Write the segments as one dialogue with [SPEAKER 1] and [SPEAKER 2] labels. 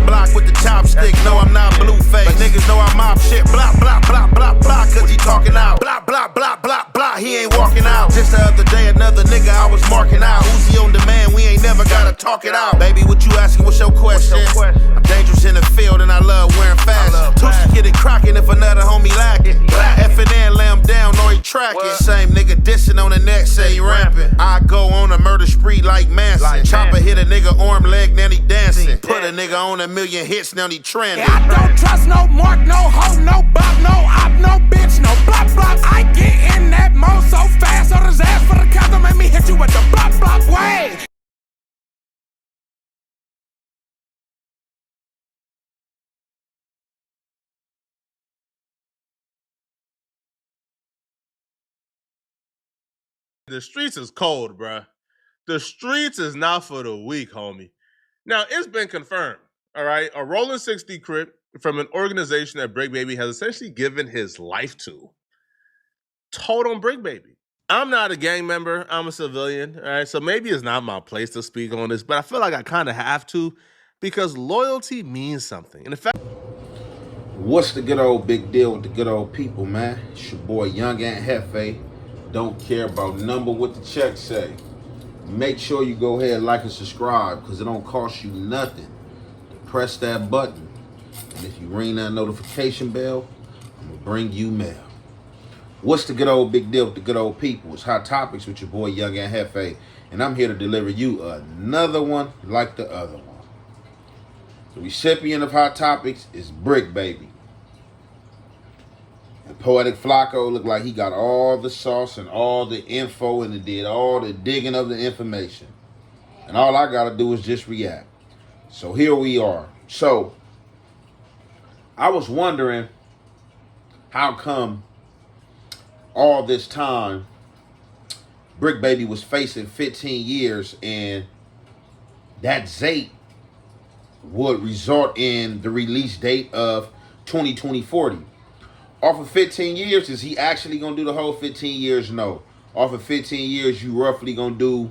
[SPEAKER 1] block with the chopstick. No, I'm not Blueface. But niggas know I mop shit. Blah, blah, blah, blah, blah, cause he talking out. Blah, blah, blah, blah, blah, he ain't walking out. Just the other day, another nigga I was marking out. Uzi on demand, we ain't never gotta talk it out. Baby, what you asking, what's your question? I'm dangerous in the field and I love wearing fashion. Tusi get it crockin' if another homie lacking. F&N lay him down or he tracking. Same nigga dissing on the neck, say he ramping. I go on a murder spree like Manson. Chopper hit a nigga arm, leg, now he dancing. Put a nigga on 1 million hits, now he trending.
[SPEAKER 2] I don't trust no mark, no hoe, no bop, no op, no bitch, no blop, blop. I get in that mode so fast, so his ass for the cop, don't make me hit you with the blop, blop way.
[SPEAKER 3] The streets is cold, bruh. The streets is not for the weak, homie. Now, it's been confirmed, all right? A rolling 60 crip from an organization that Bricc Baby has essentially given his life to told on Bricc Baby. I'm not a gang member. I'm a civilian, all right? So maybe it's not my place to speak on this, but I feel like I kind of have to because loyalty means something. And in fact,
[SPEAKER 4] what's the good old big deal with the good old people, man? It's your boy Young Ant Hefe. Don't care about number what the check say. Make sure you go ahead, like and subscribe, because it don't cost you nothing to press that button. And if you ring that notification bell, I'm gonna bring you mail. What's the good old big deal with the good old people? It's Hot Topics with your boy Young Ant Hefe, and I'm here to deliver you another one like the other one. The recipient of Hot Topics is Bricc Baby. And Poetic Flacco looked like he got all the sauce and all the info and did all the digging of the information. And all I got to do is just react. So here we are. So I was wondering how come all this time Bricc Baby was facing 15 years and that Zate would result in the release date of 2040. Off of 15 years, is he actually going to do the whole 15 years? No. Off of 15 years, you roughly going to do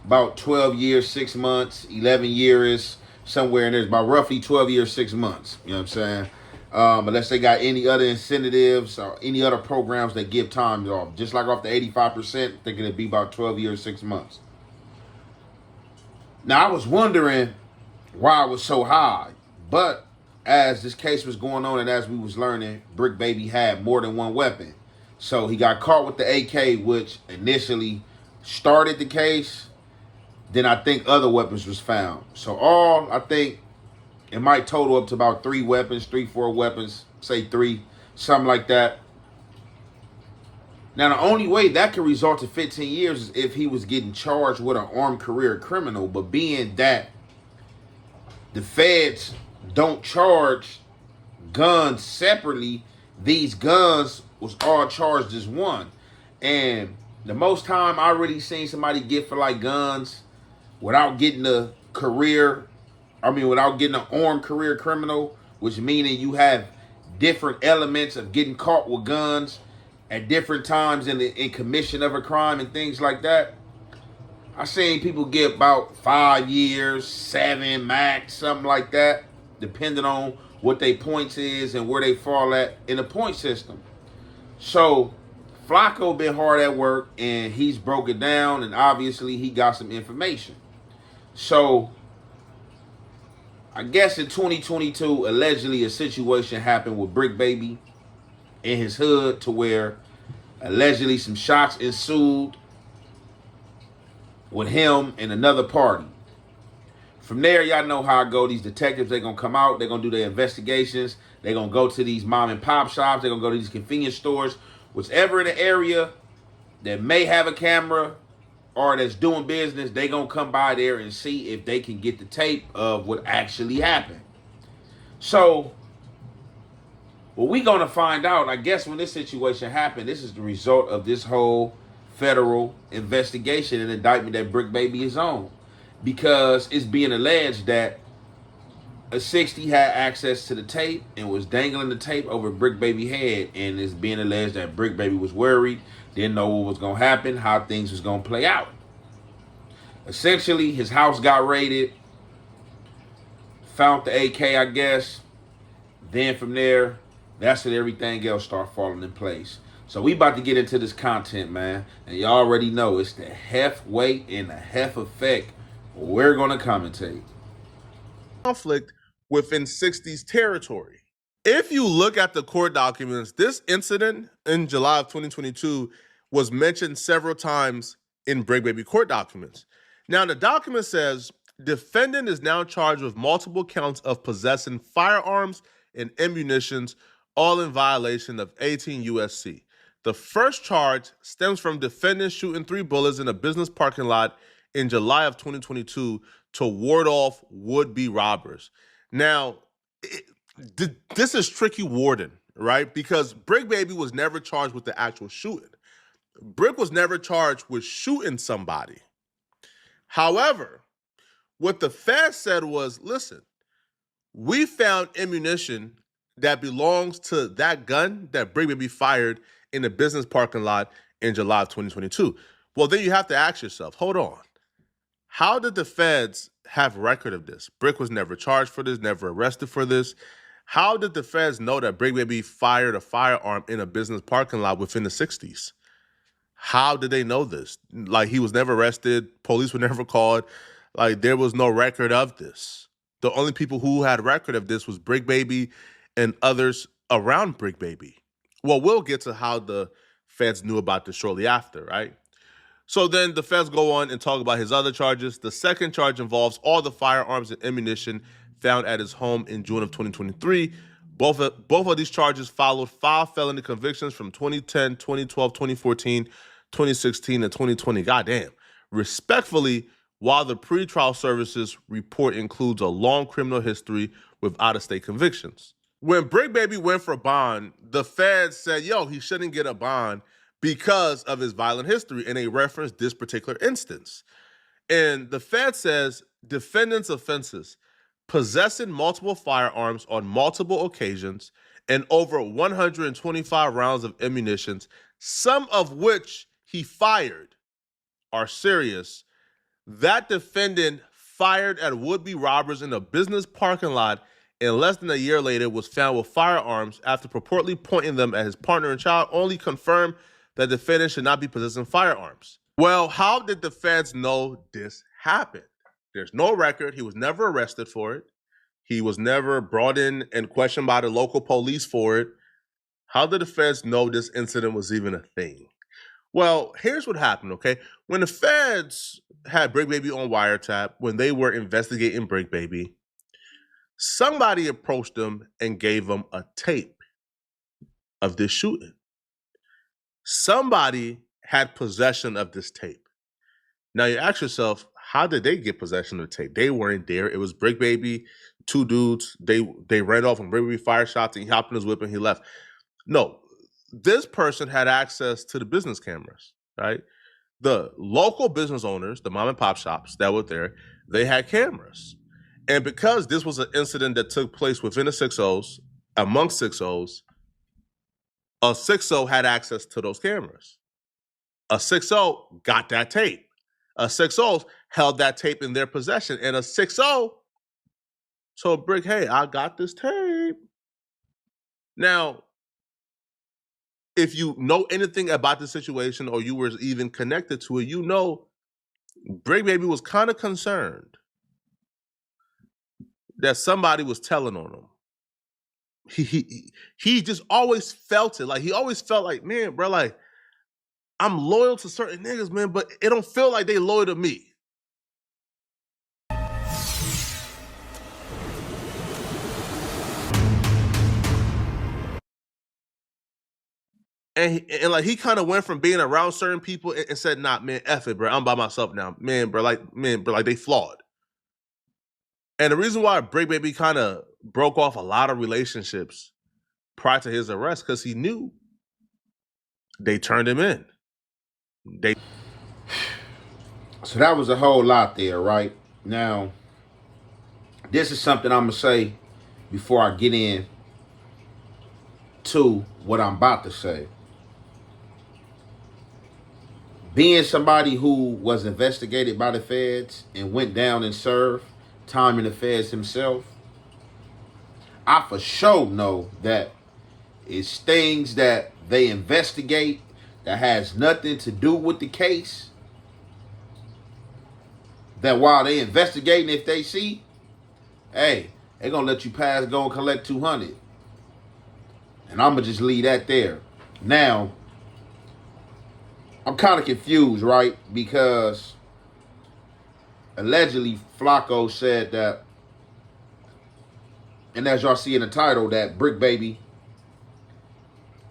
[SPEAKER 4] about 12 years, 6 months, 11 years, somewhere in there. It's about roughly 12 years, 6 months. You know what I'm saying? Unless they got any other incentives or any other programs that give time off. Just like off the 85%, thinking it'd be about 12 years, 6 months. Now, I was wondering why it was so high, but as this case was going on and as we was learning, Bricc Baby had more than one weapon. So he got caught with the AK, which initially started the case. Then I think other weapons was found. So I think it might total up to about 3 weapons, 4 weapons, say 3, something like that. Now, the only way that could result in 15 years is if he was getting charged with an armed career criminal. But being that the feds don't charge guns separately, these guns was all charged as one. And the most time I really seen somebody get for like guns without getting without getting an armed career criminal, which meaning you have different elements of getting caught with guns at different times in commission of a crime and things like that. I seen people get about 5 years, 7 max, something like that, depending on what their points is and where they fall at in the point system. So Flacco been hard at work and he's broke it down, and obviously he got some information. So I guess in 2022, allegedly a situation happened with Bricc Baby in his hood to where allegedly some shots ensued with him and another party. From there, y'all know how I go. These detectives, they're going to come out. They're going to do their investigations. They're going to go to these mom and pop shops. They're going to go to these convenience stores. Whichever in the area that may have a camera or that's doing business, they're going to come by there and see if they can get the tape of what actually happened. So what we're going to find out, I guess when this situation happened, this is the result of this whole federal investigation and indictment that Bricc Baby is on. Because it's being alleged that a 60 had access to the tape and was dangling the tape over Bricc Baby's head, and it's being alleged that Bricc Baby was worried, didn't know what was going to happen, how things was going to play out. Essentially, his house got raided. found the AK, I guess. Then from there, that's when everything else start falling in place. So we about to get into this content, man. And you already know it's the heft weight and the heft effect we're going to commentate.
[SPEAKER 3] Conflict within 60s territory. If you look at the court documents, this incident in July of 2022 was mentioned several times in Bricc Baby court documents. Now, the document says, defendant is now charged with multiple counts of possessing firearms and ammunitions, all in violation of 18 USC. The first charge stems from defendant shooting 3 bullets in a business parking lot in July of 2022 to ward off would-be robbers. Now, this is tricky warding, right? Because Bricc Baby was never charged with the actual shooting. Bricc was never charged with shooting somebody. However, what the feds said was, listen, we found ammunition that belongs to that gun that Bricc Baby fired in the business parking lot in July of 2022. Well, then you have to ask yourself, hold on. How did the feds have record of this? Bricc was never charged for this, never arrested for this. How did the feds know that Bricc Baby fired a firearm in a business parking lot within the 60s? How did they know this? Like, he was never arrested. Police were never called. Like, there was no record of this. The only people who had record of this was Bricc Baby and others around Bricc Baby. Well, we'll get to how the feds knew about this shortly after, right? So then the feds go on and talk about his other charges. The second charge involves all the firearms and ammunition found at his home in June of 2023. Both of these charges followed 5 felony convictions from 2010, 2012, 2014, 2016, and 2020. Goddamn. Respectfully, while the pretrial services report includes a long criminal history with out-of-state convictions. When Bricc Baby went for bond, the feds said, yo, he shouldn't get a bond because of his violent history, and they referenced this particular instance. And the Fed says defendant's offenses: possessing multiple firearms on multiple occasions and over 125 rounds of ammunition, some of which he fired, are serious. That defendant fired at would-be robbers in a business parking lot and less than a year later was found with firearms after purportedly pointing them at his partner and child, only confirmed that the defendant should not be possessing firearms. Well, how did the feds know this happened? There's no record. He was never arrested for it. He was never brought in and questioned by the local police for it. How did the feds know this incident was even a thing? Well, here's what happened, okay? When the feds had Bricc Baby on wiretap, when they were investigating Bricc Baby, somebody approached them and gave them a tape of this shooting. Somebody had possession of this tape. Now you ask yourself, how did they get possession of the tape? They weren't there. It was Bricc Baby, 2 dudes. They ran off and Bricc Baby fired shots and he hopped in his whip and he left. No, this person had access to the business cameras, right? The local business owners, the mom and pop shops that were there, they had cameras. And because this was an incident that took place within the 6-0s, amongst 6-0s, a 6-0 had access to those cameras. A 6-0 got that tape. A 6-0 held that tape in their possession. And a 6-0 told Bricc, hey, I got this tape. Now, if you know anything about the situation or you were even connected to it, you know Bricc Baby was kind of concerned that somebody was telling on him. He just always felt it. Like, he always felt like, man, bro, like, I'm loyal to certain niggas, man, but it don't feel like they loyal to me. And like, he kind of went from being around certain people and said, nah, man, F it, bro. I'm by myself now. Man, bro, like they flawed. And the reason why Bricc Baby kind of broke off a lot of relationships prior to his arrest, because he knew they turned him in.
[SPEAKER 4] So that was a whole lot there, right? Now, this is something I'm going to say before I get in to what I'm about to say. Being somebody who was investigated by the feds and went down and served time in the feds himself, I for sure know that it's things that they investigate that has nothing to do with the case. That while they investigating, if they see, hey, they gonna let you pass, go and collect 200. And I'ma just leave that there. Now, I'm kind of confused, right? Because allegedly Flacco said that, and as y'all see in the title, that Bricc Baby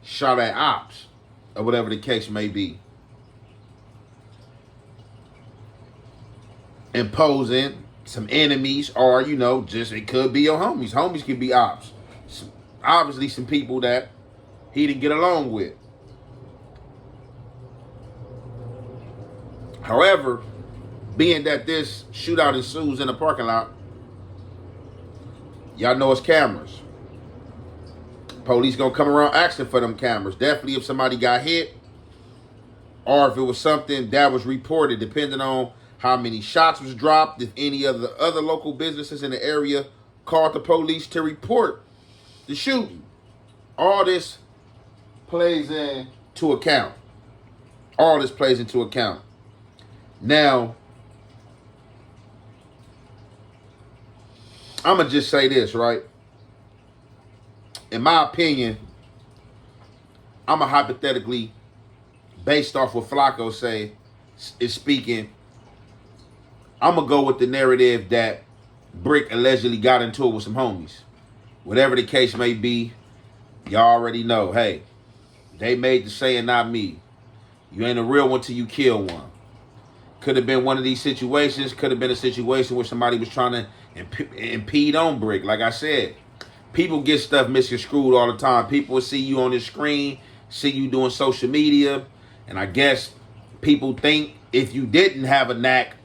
[SPEAKER 4] shot at ops, or whatever the case may be. Imposing some enemies, or, you know, just it could be your homies. Homies could be ops. Obviously some people that he didn't get along with. However, being that this shootout ensues in the parking lot, y'all know it's cameras. Police gonna come around asking for them cameras. Definitely if somebody got hit, or if it was something that was reported, depending on how many shots was dropped, if any of the other local businesses in the area called the police to report the shooting. All this plays into account. All this plays into account. Now, I'm going to just say this, right? In my opinion, I'm going to hypothetically, based off what Flacco say, is speaking, I'm going to go with the narrative that Bricc allegedly got into it with some homies. Whatever the case may be, y'all already know, hey, they made the saying, not me. You ain't a real one till you kill one. Could have been one of these situations. Could have been a situation where somebody was trying to impede on Bricc. Like I said, people get stuff misconstrued all the time. People will see you on the screen, see you doing social media, and I guess people think if you didn't have a knack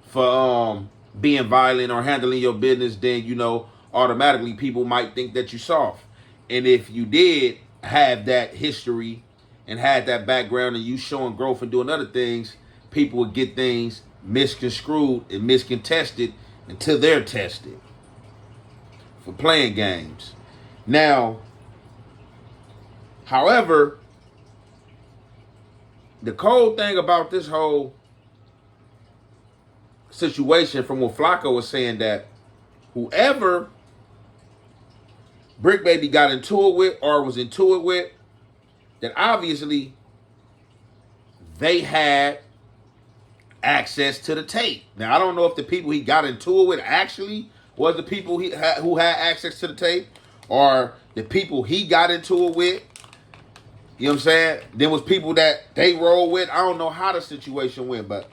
[SPEAKER 4] for being violent or handling your business, then, you know, automatically people might think that you soft. And if you did have that history and had that background and you showing growth and doing other things, people would get things misconstrued and miscontested until they're tested for playing games. Now, however, the cold thing about this whole situation, from what Flacco was saying, that whoever Bricc Baby got into it with or was into it with, that obviously they had access to the tape. Now, I don't know if the people he got into it with actually was the people who had access to the tape, or the people he got into it with, you know what I'm saying? There was people that they roll with. I don't know how the situation went, but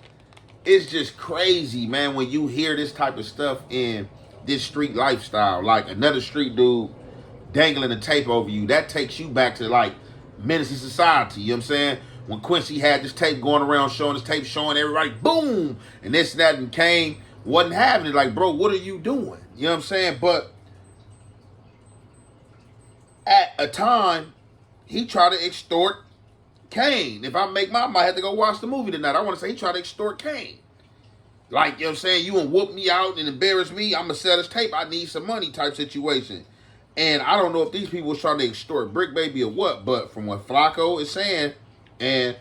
[SPEAKER 4] it's just crazy, man, when you hear this type of stuff in this street lifestyle. Like another street dude dangling a tape over you, that takes you back to like Menace in Society, you know what I'm saying? When Quincy had this tape going around, showing his tape, showing everybody, boom, and this and that, and Kane wasn't having it. Like, bro, what are you doing? You know what I'm saying? But at a time, he tried to extort Kane. If I make I might have to go watch the movie tonight. I want to say he tried to extort Kane. Like, you know what I'm saying? You gonna whoop me out and embarrass me, I'm gonna sell this tape, I need some money type situation. And I don't know if these people was trying to extort Bricc Baby or what, but from what Flacco is saying, and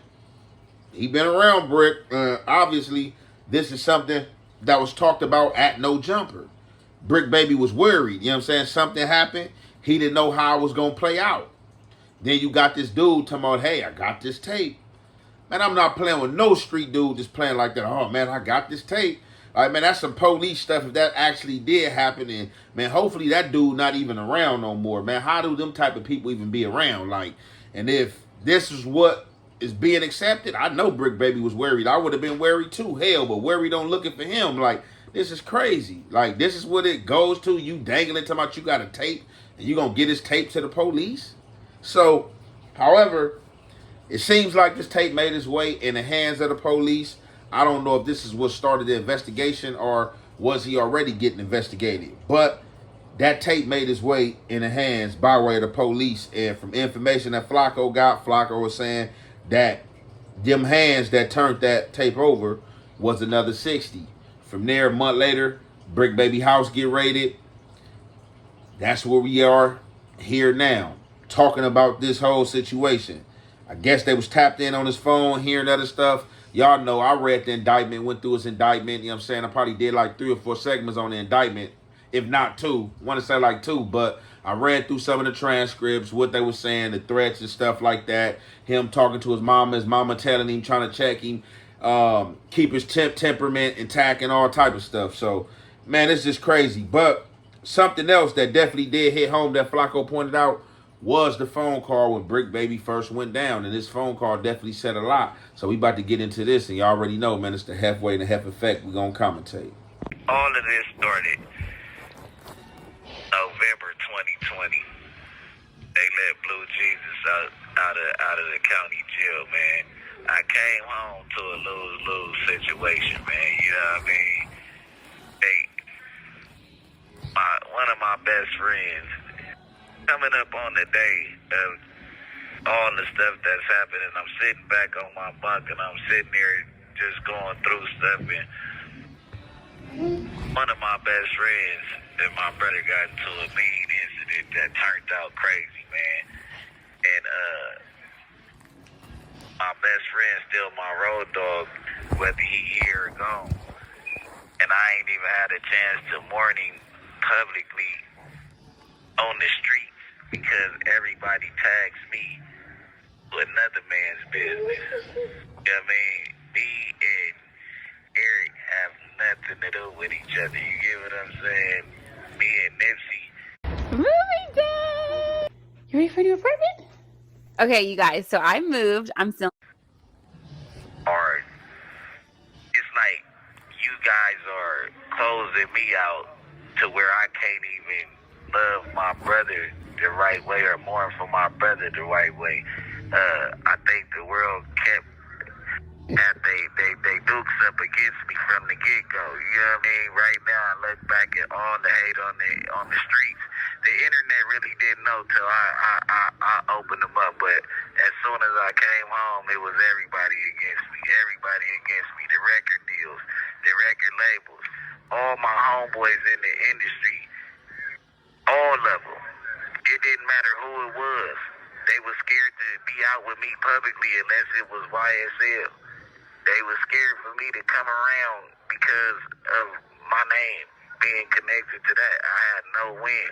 [SPEAKER 4] he been around Bricc, obviously this is something that was talked about at No Jumper. Bricc Baby was worried, you know what I'm saying? Something happened, he didn't know how it was gonna play out. Then you got this dude talking about, hey, I got this tape. Man, I'm not playing with no street dude just playing like that. Oh, man, I got this tape. All right, man, that's some police stuff if that actually did happen. And, man, hopefully that dude not even around no more, man. How do them type of people even be around? Like, and if this is what is being accepted, I know Bricc Baby was worried. I would have been worried too. Hell, but worried on looking for him. Like, this is crazy. Like, this is what it goes to. You dangling talking about you got a tape and you going to get his tape to the police? So, however, it seems like this tape made its way in the hands of the police. I don't know if this is what started the investigation or was he already getting investigated. But that tape made its way in the hands by way of the police. And from information that Flacco got, Flacco was saying that them hands that turned that tape over was another 60. From there, a month later, Bricc Baby house get raided. that's where we are here now, talking about this whole situation. I guess they was tapped in on his phone, hearing other stuff. Y'all know I read the indictment, went through his indictment. You know what I'm saying? I probably did like 3 or 4 segments on the indictment, if not 2. I want to say like 2, but I read through some of the transcripts, what they were saying, the threats and stuff like that. Him talking to his mama telling him, trying to check him, keep his temperament intact and all type of stuff. So, man, it's just crazy. But something else that definitely did hit home that Flacco pointed out was the phone call when Bricc Baby first went down. And this phone call definitely said a lot. So we about to get into this, and y'all already know, man, it's the halfway and the half effect. We're going to commentate.
[SPEAKER 5] All of this started November 2020. They let Blue Jesus out of the county jail, man. I came home to a lose-lose situation, man. You know what I mean? One of my best friends, coming up on the day of all the stuff that's happening, I'm sitting back on my bunk and I'm sitting there just going through stuff, and one of my best friends and my brother got into a mean incident that turned out crazy, man. And my best friend still my road dog, whether he here or gone. And I ain't even had a chance to mourn him publicly on the streets because everybody tags me with another man's business. You know what I mean? Me and Eric have nothing to do with each other. You get what I'm saying? Me and Nipsey.
[SPEAKER 6] Moving day! You ready for a new apartment? Okay, you guys, so I moved. I'm still...
[SPEAKER 5] Or it's like you guys are closing me out to where I can't even love my brother the right way or mourn for my brother the right way. I think the world kept they dukes up against me from the get-go. You know what I mean? Right now, I look back at all the hate on the streets. The internet really didn't know till I opened them up. But as soon as I came home, it was everybody against me. Everybody against me. The record deals, the record labels, all my homeboys in the industry, all of them. It didn't matter who it was. They were scared to be out with me publicly unless it was YSL. They were scared for me to come around because of my name being connected to that. I had no win.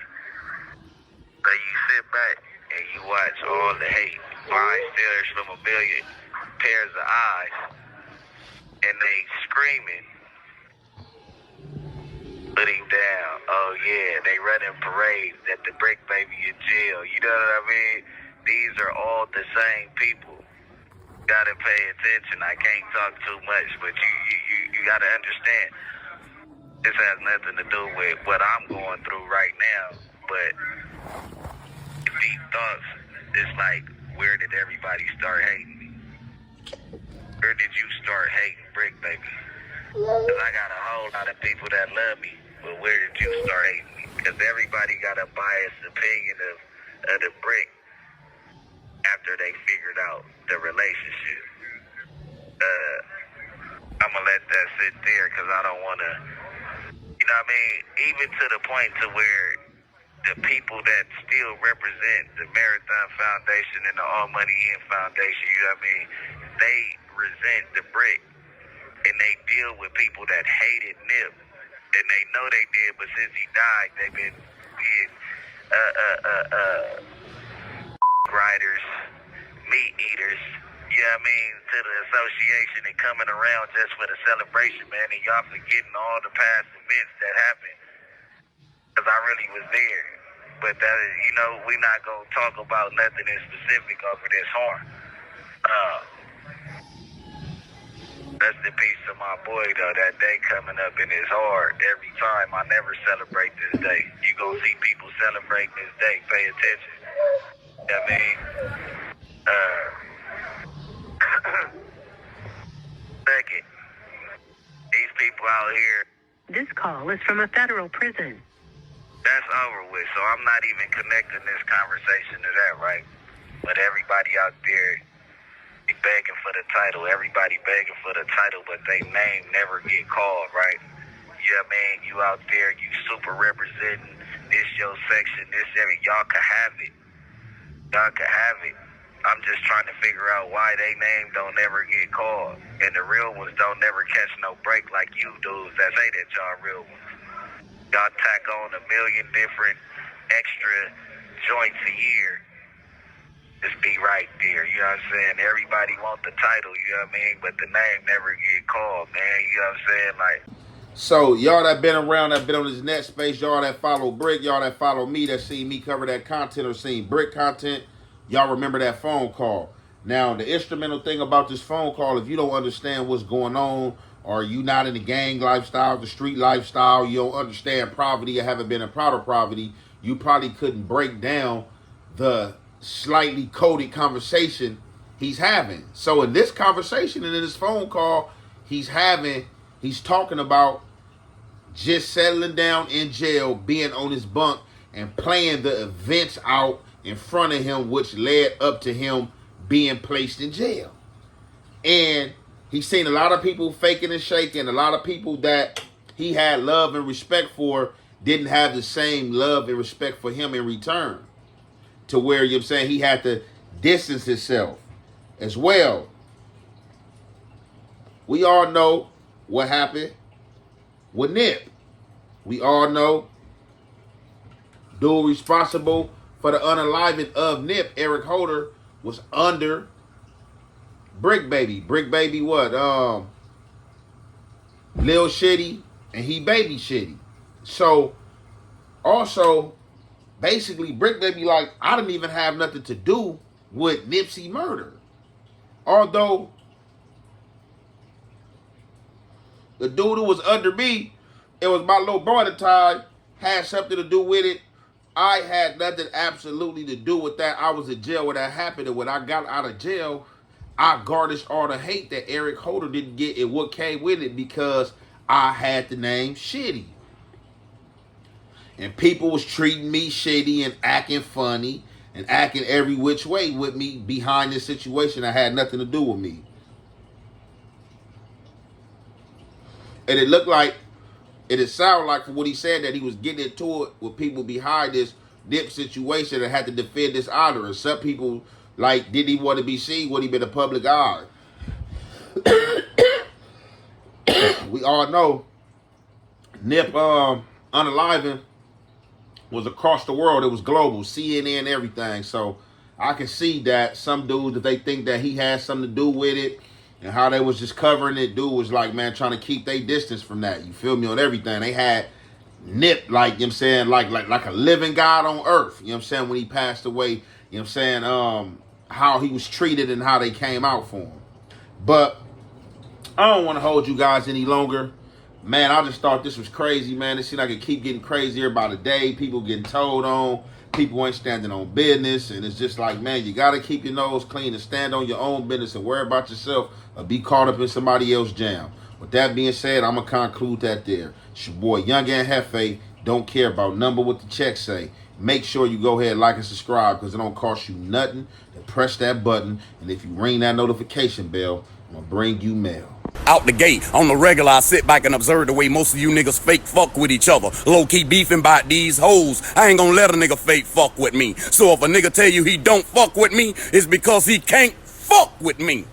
[SPEAKER 5] So you sit back and you watch all the hate. Five stares from a million pairs of eyes. And they screaming, put him down. Oh yeah, they running parades at the Bricc Baby in jail. You know what I mean? These are all the same people. Gotta pay attention. I can't talk too much, but you gotta understand. This has nothing to do with what I'm going through right now, but deep thoughts. It's like, where did everybody start hating me? Where did you start hating Bricc Baby? Cause I got a whole lot of people that love me, but where did you start hating me? Cause everybody got a biased opinion of the Bricc after they figured out the relationship. I'm gonna let that sit there because I don't want to, you know what I mean? Even to the point to where the people that still represent the Marathon Foundation and the All Money In Foundation, you know what I mean? They resent the Bricc and they deal with people that hated Nip. And they know they did, but since he died, they've been being riders, meat eaters, you know what I mean, to the association and coming around just for the celebration, man, and y'all forgetting all the past events that happened, because I really was there. But that is, you know, we not going to talk about nothing in specific over this horn. Rest in peace to my boy, though. That day coming up in his heart every time. I never celebrate this day. You going to see people celebrate this day. Pay attention. You know what I mean? Second, these people out here.
[SPEAKER 7] This call is from a federal prison.
[SPEAKER 5] That's over with, so I'm not even connecting this conversation to that, right? But everybody out there be begging for the title. Everybody begging for the title, but they name never get called, right? You know what I mean? You out there, you super representing this your section, this area. Y'all can have it. Y'all can have it. I'm just trying to figure out why they name don't never get called. And the real ones don't never catch no break like you dudes that say that y'all real ones. Y'all tack on a million different extra joints a year. Just be right there, you know what I'm saying? Everybody want the title, you know what I mean? But the name never get called, man, you know what I'm saying? Like,
[SPEAKER 4] so y'all that been around, that been on this net space, y'all that follow Bricc, y'all that follow me, that seen me cover that content or seen Bricc content, y'all remember that phone call. Now, the instrumental thing about this phone call, if you don't understand what's going on, or you not in the gang lifestyle, the street lifestyle, you don't understand poverty, or haven't been in proud of poverty, you probably couldn't break down the slightly coded conversation he's having. So in this conversation and in this phone call he's talking about just settling down in jail, being on his bunk, and playing the events out in front of him, which led up to him being placed in jail. And he's seen a lot of people faking and shaking. A lot of people that he had love and respect for didn't have the same love and respect for him in return. To where, you know what I'm saying, he had to distance himself as well. We all know what happened with Nip. We all know dude responsible for the unaliving of Nip, Eric Holder, was under Bricc Baby. Bricc Baby what? Lil Shitty, and he Baby Shitty. So, also, basically, Bricc Baby like, I didn't even have nothing to do with Nipsey murder. Although, the dude who was under me, it was my little boy at the time, had something to do with it. I had nothing absolutely to do with that. I was in jail when that happened, and when I got out of jail, I garnished all the hate that Eric Holder didn't get and what came with it because I had the name Shitty. And people was treating me shitty and acting funny and acting every which way with me behind this situation that had nothing to do with me. And it looked like, it sounded like from what he said that he was getting into it with people behind this Nip situation and had to defend this honor. And some people, like, didn't even want to be seen when he been in the public eye. We all know Nip unaliving was across the world. It was global, CNN, everything. So I can see that some dudes, if they think that he has something to do with it and how they was just covering it, dude was like, man, trying to keep their distance from that. You feel me, on everything. They had Nip, like, you know what I'm saying, like a living God on earth. You know what I'm saying, when he passed away, you know what I'm saying, how he was treated and how they came out for him. But I don't want to hold you guys any longer. Man, I just thought this was crazy, man. It seems like it keep getting crazier by the day. People getting told on. People ain't standing on business. And it's just like, man, you got to keep your nose clean and stand on your own business and worry about yourself or be caught up in somebody else's jam. With that being said, I'm going to conclude that there. It's your boy, Young and Hefe. Don't care about number what the check say. Make sure you go ahead, like and subscribe, because it don't cost you nothing to press that button. And if you ring that notification bell, I'm going to bring you mail.
[SPEAKER 8] Out the gate, on the regular, I sit back and observe the way most of you niggas fake fuck with each other. Low-key beefing about these hoes. I ain't gonna let a nigga fake fuck with me. So if a nigga tell you he don't fuck with me, it's because he can't fuck with me.